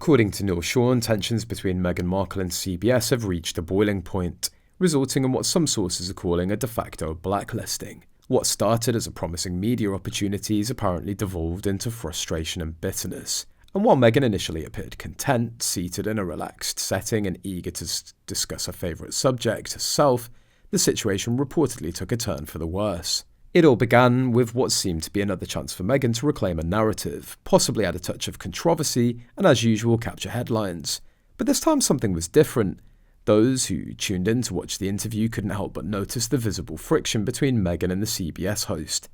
According to Neil Sean, tensions between Meghan Markle and CBS have reached a boiling point, resulting in what some sources are calling a de facto blacklisting. What started as a promising media opportunity has apparently devolved into frustration and bitterness. And while Meghan initially appeared content, seated in a relaxed setting and eager to discuss her favourite subject, herself, the situation reportedly took a turn for the worse. It all began with what seemed to be another chance for Meghan to reclaim a narrative, possibly add a touch of controversy, and as usual capture headlines. But this time something was different. Those who tuned in to watch the interview couldn't help but notice the visible friction between Meghan and the CBS host.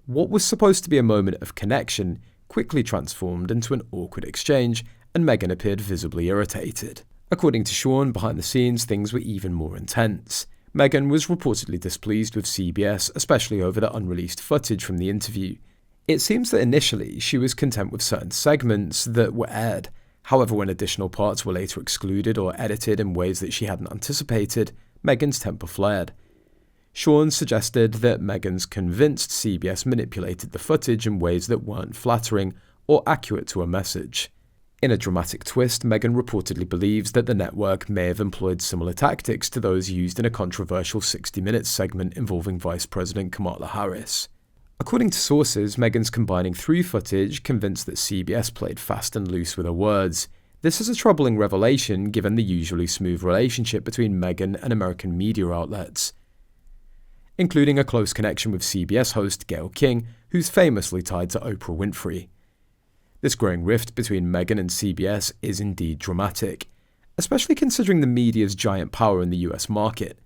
What was supposed to be a moment of connection quickly transformed into an awkward exchange, and Meghan appeared visibly irritated. According to Sean, behind the scenes things were even more intense. Meghan was reportedly displeased with CBS, especially over the unreleased footage from the interview. It seems that initially she was content with certain segments that were aired. However, when additional parts were later excluded or edited in ways that she hadn't anticipated, Meghan's temper flared. Sean suggested that Meghan's convinced CBS manipulated the footage in ways that weren't flattering or accurate to her message. In a dramatic twist, Meghan reportedly believes that the network may have employed similar tactics to those used in a controversial 60 Minutes segment involving Vice President Kamala Harris. According to sources, Meghan's combining through footage convinced that CBS played fast and loose with her words. This is a troubling revelation given the usually smooth relationship between Meghan and American media outlets, including a close connection with CBS host Gayle King, who's famously tied to Oprah Winfrey. This growing rift between Meghan and CBS is indeed dramatic, especially considering the media's giant power in the US market.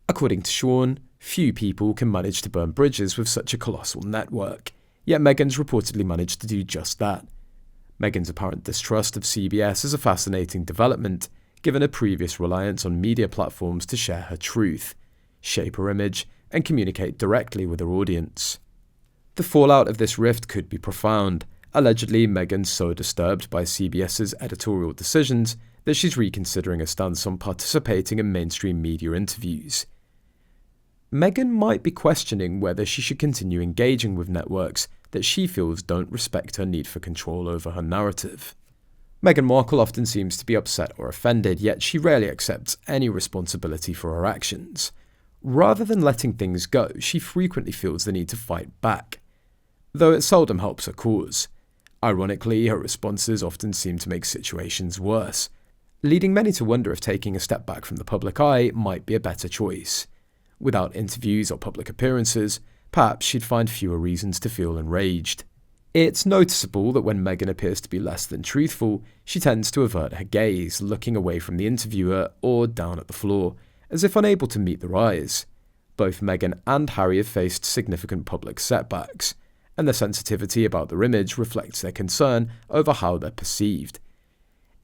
According to Sean, few people can manage to burn bridges with such a colossal network, yet Meghan's reportedly managed to do just that. Meghan's apparent distrust of CBS is a fascinating development, given her previous reliance on media platforms to share her truth, shape her image, and communicate directly with her audience. The fallout of this rift could be profound. Allegedly, Meghan's so disturbed by CBS's editorial decisions that she's reconsidering a stance on participating in mainstream media interviews. Meghan might be questioning whether she should continue engaging with networks that she feels don't respect her need for control over her narrative. Meghan Markle often seems to be upset or offended, yet she rarely accepts any responsibility for her actions. Rather than letting things go, she frequently feels the need to fight back, though it seldom helps her cause. Ironically, her responses often seem to make situations worse, leading many to wonder if taking a step back from the public eye might be a better choice. Without interviews or public appearances, perhaps she'd find fewer reasons to feel enraged. It's noticeable that when Meghan appears to be less than truthful, she tends to avert her gaze, looking away from the interviewer or down at the floor, as if unable to meet their eyes. Both Meghan and Harry have faced significant public setbacks, and their sensitivity about their image reflects their concern over how they're perceived.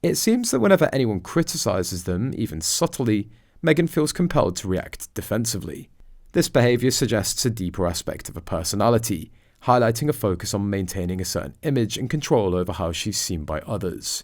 It seems that whenever anyone criticises them, even subtly, Meghan feels compelled to react defensively. This behaviour suggests a deeper aspect of her personality, highlighting a focus on maintaining a certain image and control over how she's seen by others.